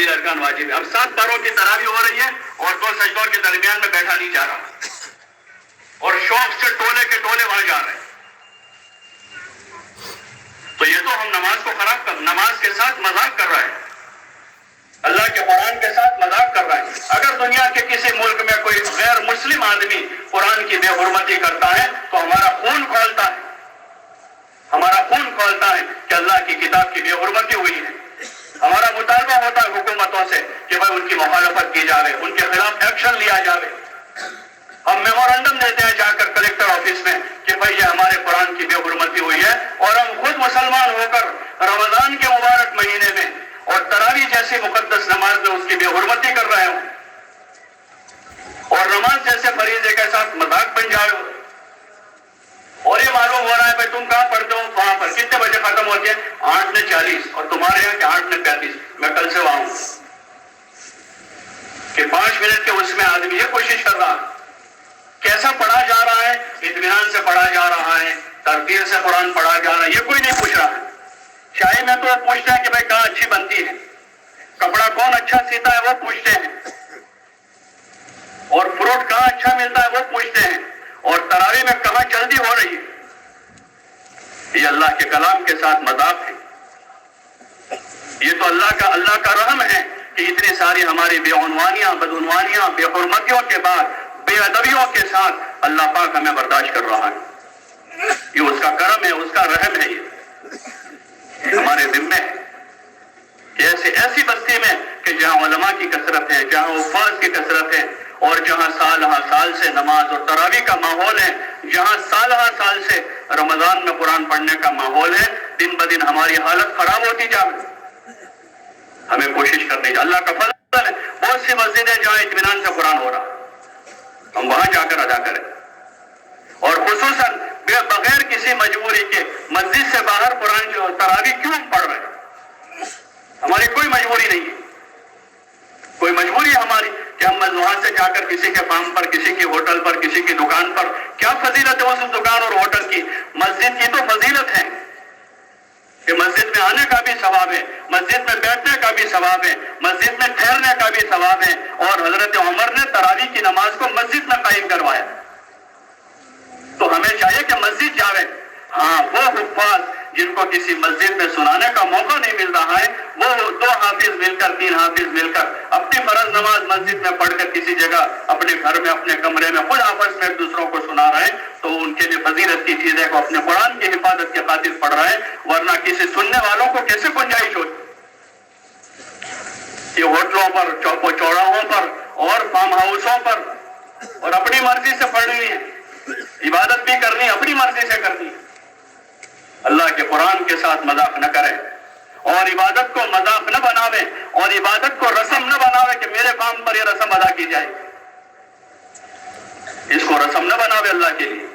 تعدیل ارکان واجب ہے. اب 7 باروں کی تراویح ہو رہی ہے اور 2 سجدوں کے درمیان میں بیٹھا نہیں جا رہا اور شوق سے ٹولے کے ٹولے وہاں جا رہے ہیں. تو یہ تو ہم نماز کو خراب نماز کے ساتھ مذاق کر رہے ہیں, اللہ کے قرآن کے ساتھ مذاق کر رہے ہیں. اگر دنیا کے کسی ملک میں کوئی غیر مسلم آدمی قرآن کی بے حرمتی کرتا ہے تو ہمارا خون کھولتا ہے, ہمارا خون کھولتا ہے کہ اللہ کی کتاب کی بے حرمتی ہوئی ہے. ہمارا مطالبہ ہوتا ہے حکومتوں سے کہ بھائی ان کی مخالفت کی جاوے, ان کے خلاف ایکشن لیا جاوے. ہم میمورنڈم دیتے ہیں جا کر کلیکٹر آفس میں کہ بھائی یہ ہمارے قرآن کی بے حرمتی ہوئی ہے, اور ہم خود مسلمان ہو کر رمضان کے مبارک مہینے میں اور تراویح جیسی مقدس نماز میں اس کی بے حرمتی کر رہے ہوں اور نماز جیسے فریضے کے ساتھ مذاق بن جائے ہو. اور یہ معلوم ہو رہا ہے بھائی تم کہاں پڑھتے ہو, وہاں پر کتنے بجے ختم ہوتی ہے, 8:40, اور تمہارے یہاں کہ 8:35. میں کل سے وہاں ہوں کہ 5 منٹ کے اس میں آدمی یہ کوشش کر رہا کیسا پڑھا جا رہا ہے, اطمینان سے پڑھا جا رہا ہے, ترتیب سے قرآن پڑھا جا رہا ہے, یہ کوئی نہیں پوچھ رہا ہے. چائے میں تو پوچھتے ہیں کہ بھائی کہاں اچھی بنتی ہے, کپڑا کون اچھا سیتا ہے وہ پوچھتے ہیں, اور فروٹ کہاں اچھا ملتا ہے وہ پوچھتے ہیں, اور تراویح میں کہاں جلدی ہو رہی ہے. یہ اللہ کے کلام کے ساتھ مذاق ہے. یہ تو اللہ کا رحم ہے کہ اتنی ساری ہماری بے عنوانیاں, بدعنوانیاں, بے حرمتیوں کے بعد, بے ادبیوں کے ساتھ اللہ پاک ہمیں برداشت کر رہا ہے. یہ اس کا کرم ہے, اس کا رحم ہے. یہ ہمارے ذمے ہے کہ ایسی بستی میں کہ جہاں علماء کی کثرت ہے, جہاں حفاظ کی کثرت ہے, اور جہاں سال ہر سال سے نماز اور تراویح کا ماحول ہے, جہاں سال ہر سال سے رمضان میں قرآن پڑھنے کا ماحول ہے, دن بدن ہماری حالت خراب ہوتی جا رہی. ہمیں کوشش کرنی ہے. اللہ کا فضل ہے, بہت سی مسجدیں جہاں اطمینان سے قرآن ہو رہا, ہم وہاں جا کر ادا کریں. اور خصوصاً بغیر کسی مجبوری کے مسجد سے باہر قرآن جو تراویح کیوں ہم پڑھ رہے ہیں؟ ہماری کوئی مجبوری نہیں ہے, کوئی مجبوری ہماری کہ ہم وہاں سے جا کر کسی کے فارم پر, کسی کی ہوٹل پر, کسی کی دکان پر, کیا فضیلت ہے اس دکان اور ہوٹل کی؟ مسجد کی تو فضیلت ہے کہ مسجد میں آنے کا بھی ثواب ہے, مسجد میں بیٹھنے کا بھی ثواب ہے, مسجد میں ٹھہرنے کا بھی ثواب ہے. اور حضرت عمر نے تراویح کی نماز کو مسجد میں قائم کروایا. تو ہمیں چاہیے کہ مسجد جاوے. ہاں, وہ حفاظ جن کو کسی مسجد میں سنانے کا موقع نہیں مل رہا ہے, وہ 2 حافظ مل کر, 3 حافظ مل کر اپنی فرض نماز مسجد میں پڑھ کر کسی جگہ اپنے گھر میں, اپنے کمرے میں خود آپس میں ایک دوسروں کو سنا رہے ہیں, تو ان کے لیے فضیلت کی چیز ہے کہ اپنے قرآن کی حفاظت کی خاطر پڑھ رہے ہیں. ورنہ کسی سننے والوں کو کیسے گنجائش ہوتی؟ یہ ہوٹلوں پر, چوک و چوراہوں پر اور فارم ہاؤسوں پر, اور اپنی مرضی سے پڑھنی ہے, عبادت بھی کرنی اپنی مرضی سے کرنی ہے. اللہ کے قرآن کے ساتھ مذاق نہ کریں, اور عبادت کو مذاق نہ بناوے, اور عبادت کو رسم نہ بناوے کہ میرے کام پر یہ رسم ادا کی جائے. اس کو رسم نہ بناوے. اللہ کے لیے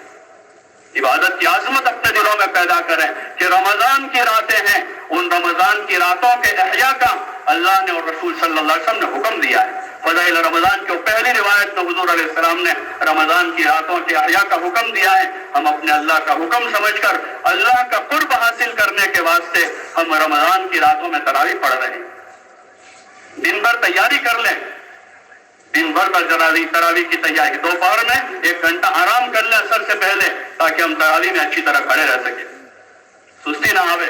عبادت کی عظمت اپنے دلوں میں پیدا کریں کہ رمضان کی راتیں ہیں, ان رمضان کی راتوں کے احیاء کا اللہ نے اور رسول صلی اللہ علیہ وسلم نے حکم دیا ہے. فضائل رمضان کی پہلی روایت میں حضور علیہ السلام نے رمضان کی راتوں کے احیاء کا حکم دیا ہے. ہم اپنے اللہ کا حکم سمجھ کر اللہ کا قرب حاصل کرنے کے واسطے ہم رمضان کی راتوں میں تراویح پڑھ رہے ہیں. دن بھر تیاری کر لیں, دن بھر تراویح کی تیاری, دوپہر میں 1 گھنٹہ آرام کر لیں اثر سے پہلے, تاکہ ہم تراویح میں اچھی طرح کھڑے رہ سکیں, سستی نہ آوے.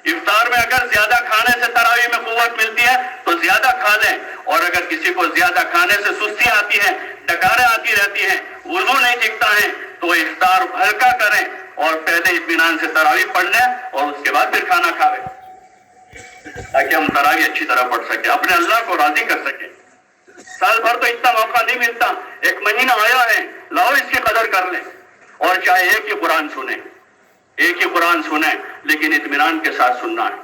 افطار میں اگر زیادہ کھانے سے تراویح میں قوت ملتی ہے تو زیادہ کھا لیں, اور اگر کسی کو زیادہ کھانے سے سستی آتی ہے, ڈکاریں آتی رہتی ہیں, وضو نہیں ٹکتا ہے, تو افطار ہلکا کریں اور پہلے اطمینان سے تراویح پڑھ لیں, اور اس کے بعد پھر کھانا کھاویں, تاکہ ہم تراویح اچھی طرح پڑھ سکیں, اپنے اللہ کو راضی کر سکیں. سال بھر تو اتنا موقع نہیں ملتا, 1 مہینہ آیا ہے, لاؤ اس کی قدر کر لیں. اور چاہے ایک ہی قرآن سنیں, ایک ہی قرآن سنیں, لیکن اطمینان کے ساتھ سننا ہے.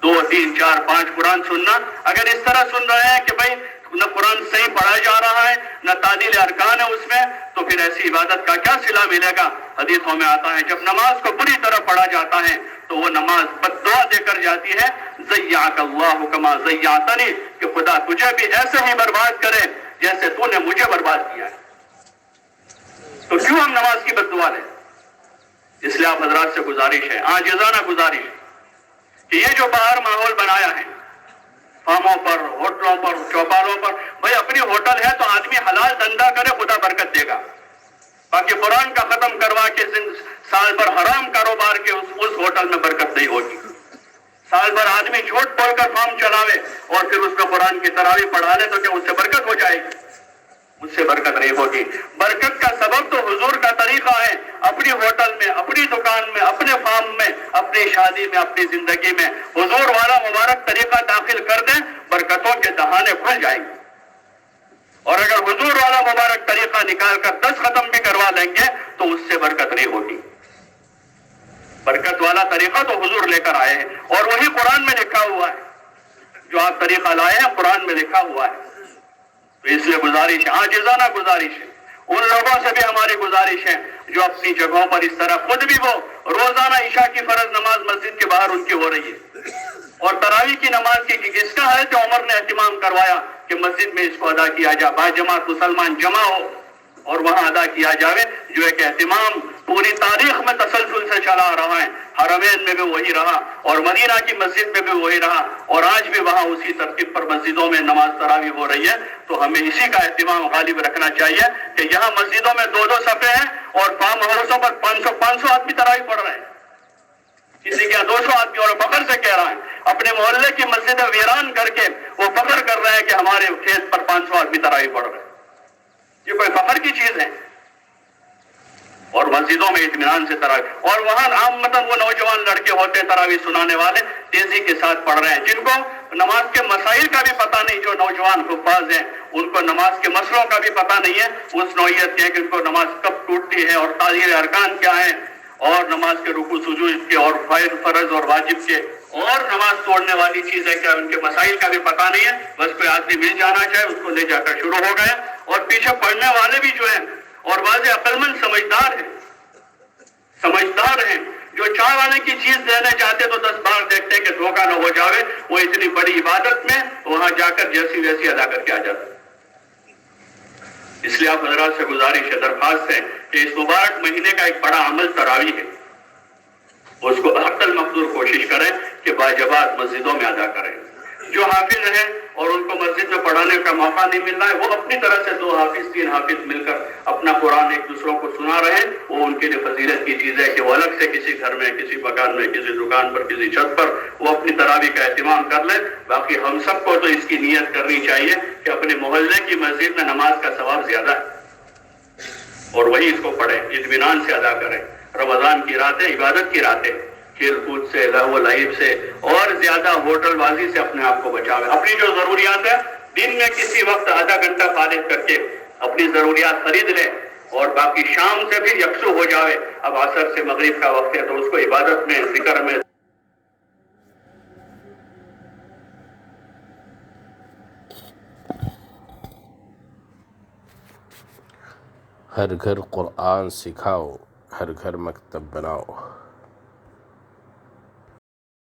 2, 3, 4, 5 قرآن سننا. اگر اس طرح سن رہے ہیں کہ بھائی نہ قرآن صحیح پڑھا جا رہا ہے, نہ تعدیل ارکان ہے اس میں, تو پھر ایسی عبادت کا کیا صلہ ملے گا؟ حدیثوں میں آتا ہے جب نماز کو پوری طرح پڑھا جاتا ہے تو وہ نماز بد دعا دے کر جاتی ہے, ضیعک اللہ کما ضیعتنی, کہ خدا تجھے بھی ایسے ہی برباد کرے جیسے تو نے مجھے برباد کیا ہے. تو کیوں ہم نماز کی بد دعا لیں؟ اس لیے آپ حضرات سے گزارش ہے, عاجزانہ گزارش ہے, کہ یہ جو باہر ماحول بنایا ہے, فارموں پر، ہوٹلوں پر، چوپالوں پر. بھائی اپنی ہوٹل ہے تو آدمی حلال دھندا کرے، خدا برکت دے گا. باقی قرآن کا ختم کروا کے سال بھر حرام کاروبار کے اس ہوٹل میں برکت نہیں ہوگی. سال بھر آدمی جھوٹ بول کر فارم چلاوے اور پھر اس میں قرآن کی تراویح پڑھا لے تو کیا اس سے برکت ہو جائے گی؟ اس سے برکت نہیں ہوگی. برکت کا سبب تو حضور کا طریقہ ہے. اپنی ہوٹل میں، اپنی دکان میں، اپنے فارم میں، اپنی شادی میں، اپنی زندگی میں حضور والا مبارک طریقہ داخل کر دیں، برکتوں کے دہانے کھل جائیں گے. اور اگر حضور والا مبارک طریقہ نکال کر 10 ختم بھی کروا لیں گے تو اس سے برکت نہیں ہوگی. برکت والا طریقہ تو حضور لے کر آئے ہیں اور وہی قرآن میں لکھا ہوا ہے. جو آپ طریقہ لائے ہیں قرآن میں لکھا ہوا ہے. تو اس لیے گزارش ہے، عاجزانہ گزارش ہے، ان لوگوں سے بھی ہماری گزارش ہے جو اپنی جگہوں پر اس طرح خود بھی وہ روزانہ عشاء کی فرض نماز مسجد کے باہر ان کی ہو رہی ہے اور تراویح کی نماز کی جس کا حضرت عمر نے اہتمام کروایا کہ مسجد میں اس کو ادا کیا جائے، باجماعت مسلمان جمع ہو اور وہاں ادا کیا جاوے، جو ایک اہتمام پوری تاریخ میں تسلسل سے چلا آ رہا ہے. حرمین میں بھی وہی رہا اور مدینہ کی مسجد میں بھی وہی رہا اور آج بھی وہاں اسی ترتیب پر مسجدوں میں نماز تراویح ہو رہی ہے. تو ہمیں اسی کا اہتمام غالب رکھنا چاہیے کہ یہاں مسجدوں میں 2 صفحے ہیں اور فارم ہاؤسوں پر 500 آدمی تراویح پڑھ رہے ہیں. کسی کے 200 آدمی اور فخر سے کہہ رہا ہے، اپنے محلے کی مسجد ویران کر کے وہ فخر کر رہے ہیں کہ ہمارے کھیت پر 500 آدمی تراویح پڑھ رہے ہیں. یہ کوئی فخر کی چیز ہے؟ اور مسجدوں میں اطمینان سے تراویح، اور وہاں عامتاً وہ نوجوان لڑکے ہوتے ہیں تراویح سنانے والے، تیزی کے ساتھ پڑھ رہے ہیں، جن کو نماز کے مسائل کا بھی پتہ نہیں. جو نوجوان حفاظ ہیں ان کو نماز کے مسئلوں کا بھی پتہ نہیں ہے، اس نوعیت کے کہ ان کو نماز کب ٹوٹتی ہے اور تعزیر ارکان کیا ہیں اور نماز کے رکوع سجود کے اور فرض اور واجب کے اور نماز توڑنے والی چیز ہے کیا، ان کے مسائل کا بھی پتہ نہیں ہے. بس کوئی آدمی مل جانا چاہے اس کو لے جا کر شروع ہو گئے اور پیچھے پڑھنے والے بھی جو ہیں اور واضح عقلمند سمجھدار ہیں جو چاہ والے کی چیز دینے جاتے تو 10 بار دیکھتے کہ دھوکہ نہ ہو جاوے. وہ اتنی بڑی عبادت میں وہاں جا کر جیسی ویسی ادا کر کے آ جاتا. اس لیے آپ حضرات سے گزارش ہے، درخواست ہے کہ اس مبارک مہینے کا ایک بڑا عمل تراویح ہے، اس کو حق المقدور کوشش کریں کہ باجماعت مسجدوں میں ادا کریں. جو حافظ ہیں اور ان کو مسجد میں پڑھانے کا موقع نہیں مل رہا ہے، وہ اپنی طرح سے 2 حافظ 3 حافظ مل کر اپنا قرآن ایک دوسروں کو سنا رہے ہیں. وہ ان کے لیے فضیلت کی چیز ہے کہ وہ الگ سے کسی گھر میں، کسی مکان میں، کسی دکان پر، کسی چھت پر وہ اپنی تراویح کا اہتمام کر لیں. باقی ہم سب کو تو اس کی نیت کرنی چاہیے کہ اپنے محلے کی مسجد میں نماز کا ثواب زیادہ ہے اور وہی اس کو پڑھیں، اطمینان سے ادا کریں. رمضان کی راتیں عبادت کی راتیں، کھیل کود سے، لہو و لعب سے اور زیادہ ہوٹل بازی سے اپنے آپ کو بچاویں. اپنی جو ضروریات ہے دن میں کسی وقت آدھا گھنٹہ فارغ کر کے اپنی ضروریات خرید لیں اور باقی شام سے بھی یکسو ہو جاوے. اب عصر سے مغرب کا وقت ہے تو اس کو عبادت میں، ذکر میں. ہر گھر قرآن سکھاؤ، ہر گھر مکتب بناؤ.